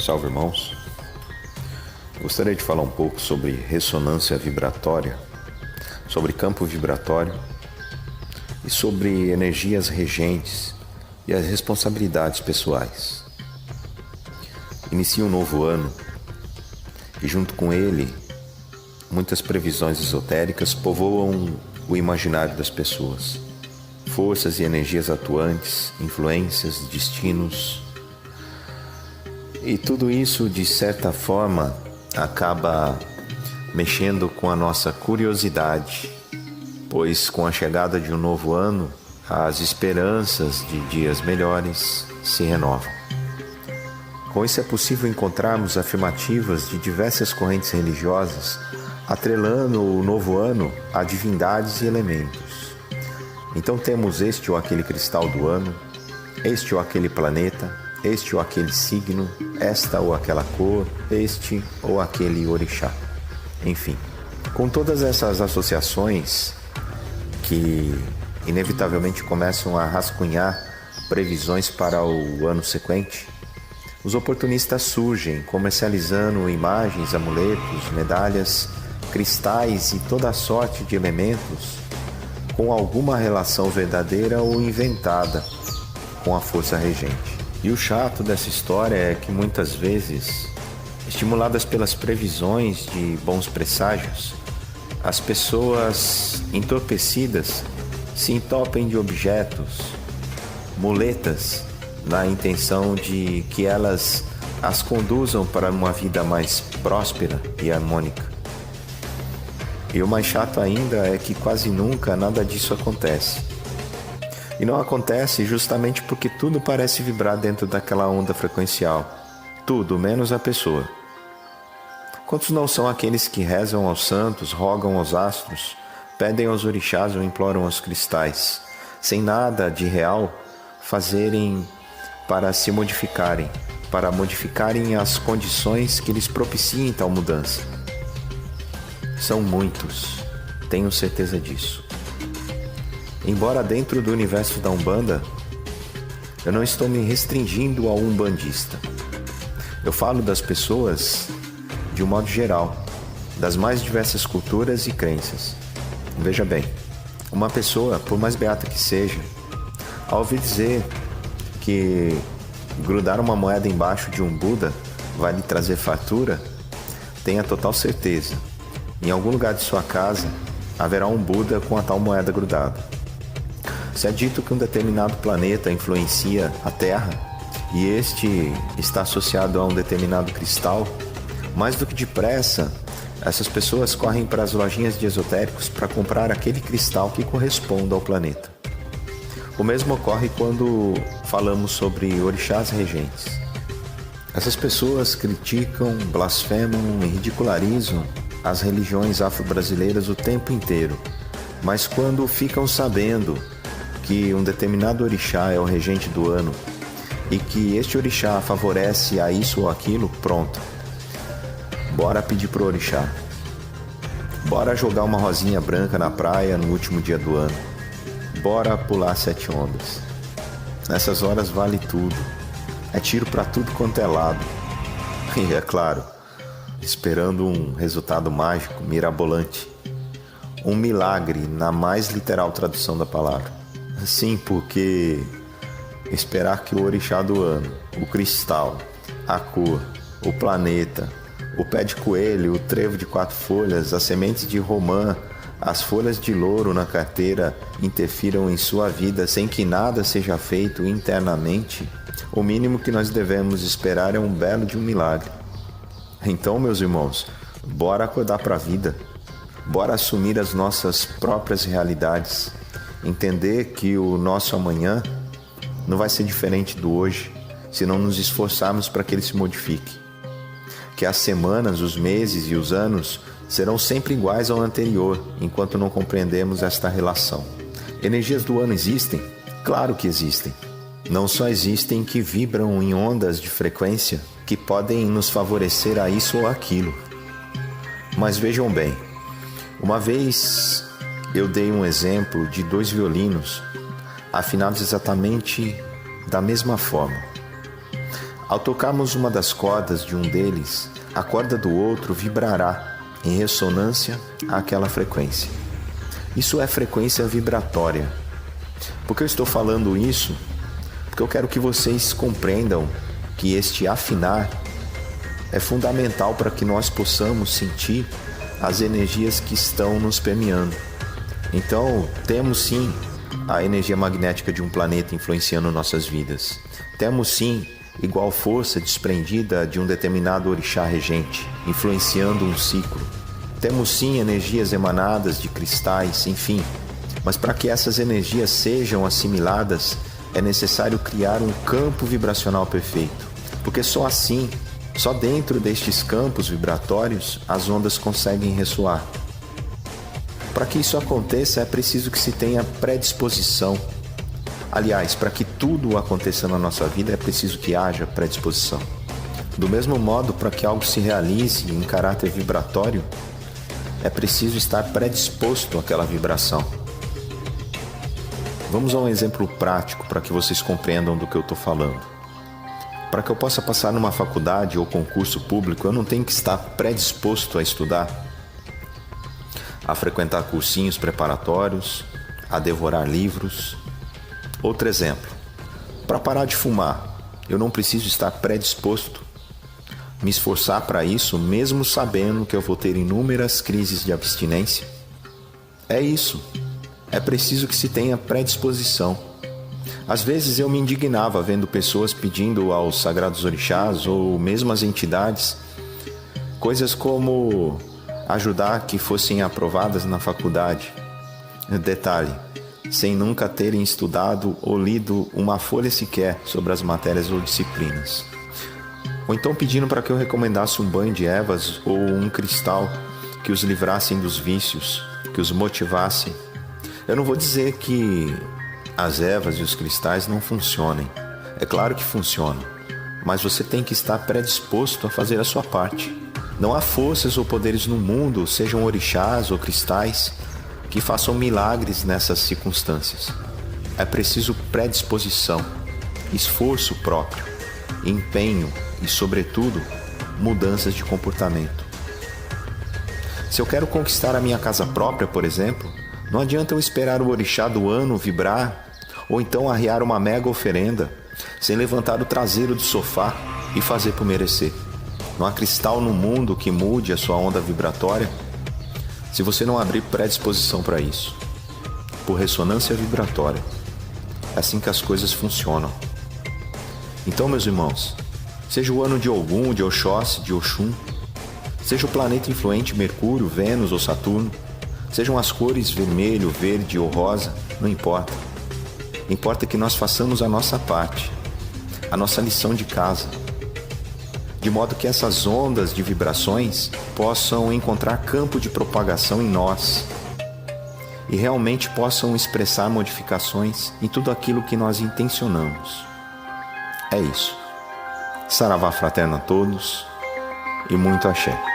Salve, irmãos! Gostaria de falar um pouco sobre ressonância vibratória, sobre campo vibratório e sobre energias regentes e as responsabilidades pessoais. Inicia um novo ano e, junto com ele, muitas previsões esotéricas povoam o imaginário das pessoas. Forças e energias atuantes, influências, destinos. E tudo isso, de certa forma, acaba mexendo com a nossa curiosidade, pois com a chegada de um novo ano, as esperanças de dias melhores se renovam. Com isso é possível encontrarmos afirmativas de diversas correntes religiosas, atrelando o novo ano a divindades e elementos. Então temos este ou aquele cristal do ano, este ou aquele planeta, este ou aquele signo, esta ou aquela cor, este ou aquele orixá. Enfim, com todas essas associações que inevitavelmente começam a rascunhar previsões para o ano sequente, os oportunistas surgem comercializando imagens, amuletos, medalhas, cristais e toda sorte de elementos com alguma relação verdadeira ou inventada com a força regente. E o chato dessa história é que muitas vezes, estimuladas pelas previsões de bons presságios, as pessoas entorpecidas se entopem de objetos, muletas, na intenção de que elas as conduzam para uma vida mais próspera e harmônica. E o mais chato ainda é que quase nunca nada disso acontece. E não acontece justamente porque tudo parece vibrar dentro daquela onda frequencial. Tudo, menos a pessoa. Quantos não são aqueles que rezam aos santos, rogam aos astros, pedem aos orixás ou imploram aos cristais, sem nada de real fazerem para se modificarem, para modificarem as condições que lhes propiciem tal mudança? São muitos, tenho certeza disso. Embora dentro do universo da Umbanda, eu não estou me restringindo ao umbandista. Eu falo das pessoas de um modo geral, das mais diversas culturas e crenças. Veja bem, uma pessoa, por mais beata que seja, ao ouvir dizer que grudar uma moeda embaixo de um Buda vai lhe trazer fartura, tenha total certeza. Em algum lugar de sua casa haverá um Buda com a tal moeda grudada. Se é dito que um determinado planeta influencia a Terra e este está associado a um determinado cristal, mais do que depressa, essas pessoas correm para as lojinhas de esotéricos para comprar aquele cristal que corresponda ao planeta. O mesmo ocorre quando falamos sobre orixás regentes. Essas pessoas criticam, blasfemam e ridicularizam as religiões afro-brasileiras o tempo inteiro, mas quando ficam sabendo que um determinado orixá é o regente do ano e que este orixá favorece a isso ou aquilo, pronto. Bora pedir pro orixá. Bora jogar uma rosinha branca na praia no último dia do ano. Bora pular 7 ondas. Nessas horas vale tudo. É tiro pra tudo quanto é lado. E é claro, esperando um resultado mágico, mirabolante. Um milagre na mais literal tradução da palavra. Sim, porque esperar que o orixá do ano, o cristal, a cor, o planeta, o pé de coelho, o trevo de 4 folhas, as sementes de romã, as folhas de louro na carteira interfiram em sua vida sem que nada seja feito internamente, o mínimo que nós devemos esperar é um belo de um milagre. Então, meus irmãos, bora acordar para a vida. Bora assumir as nossas próprias realidades. Entender que o nosso amanhã não vai ser diferente do hoje, se não nos esforçarmos para que ele se modifique. Que as semanas, os meses e os anos serão sempre iguais ao anterior, enquanto não compreendemos esta relação. Energias do ano existem? Claro que existem. Não só existem que vibram em ondas de frequência que podem nos favorecer a isso ou aquilo. Mas vejam bem, uma vez eu dei um exemplo de 2 violinos afinados exatamente da mesma forma. Ao tocarmos uma das cordas de um deles, a corda do outro vibrará em ressonância àquela frequência. Isso é frequência vibratória. Por que eu estou falando isso? Porque eu quero que vocês compreendam que este afinar é fundamental para que nós possamos sentir as energias que estão nos permeando. Então, temos sim a energia magnética de um planeta influenciando nossas vidas. Temos sim igual força desprendida de um determinado orixá regente, influenciando um ciclo. Temos sim energias emanadas de cristais, enfim. Mas para que essas energias sejam assimiladas, é necessário criar um campo vibracional perfeito. Porque só assim, só dentro destes campos vibratórios, as ondas conseguem ressoar. Para que isso aconteça, é preciso que se tenha predisposição. Aliás, para que tudo aconteça na nossa vida, é preciso que haja predisposição. Do mesmo modo, para que algo se realize em caráter vibratório, é preciso estar predisposto àquela vibração. Vamos a um exemplo prático para que vocês compreendam do que eu estou falando. Para que eu possa passar numa faculdade ou concurso público, eu não tenho que estar predisposto a estudar, a frequentar cursinhos preparatórios, a devorar livros. Outro exemplo, para parar de fumar, eu não preciso estar predisposto, me esforçar para isso, mesmo sabendo que eu vou ter inúmeras crises de abstinência. É isso, é preciso que se tenha predisposição. Às vezes eu me indignava vendo pessoas pedindo aos sagrados orixás ou mesmo às entidades coisas como ajudar que fossem aprovadas na faculdade. Detalhe, sem nunca terem estudado ou lido uma folha sequer sobre as matérias ou disciplinas. Ou então pedindo para que eu recomendasse um banho de ervas ou um cristal que os livrassem dos vícios, que os motivassem. Eu não vou dizer que as ervas e os cristais não funcionem. É claro que funcionam, mas você tem que estar predisposto a fazer a sua parte. Não há forças ou poderes no mundo, sejam orixás ou cristais, que façam milagres nessas circunstâncias. É preciso predisposição, esforço próprio, empenho e, sobretudo, mudanças de comportamento. Se eu quero conquistar a minha casa própria, por exemplo, não adianta eu esperar o orixá do ano vibrar ou então arriar uma mega oferenda sem levantar o traseiro do sofá e fazer por merecer. Não há cristal no mundo que mude a sua onda vibratória se você não abrir predisposição para isso, por ressonância vibratória. É assim que as coisas funcionam. Então, meus irmãos, seja o ano de Ogum, de Oxóssi, de Oxum, seja o planeta influente Mercúrio, Vênus ou Saturno, sejam as cores vermelho, verde ou rosa, não importa. Importa que nós façamos a nossa parte, a nossa lição de casa, de modo que essas ondas de vibrações possam encontrar campo de propagação em nós e realmente possam expressar modificações em tudo aquilo que nós intencionamos. É isso. Saravá fraterno a todos e muito axé.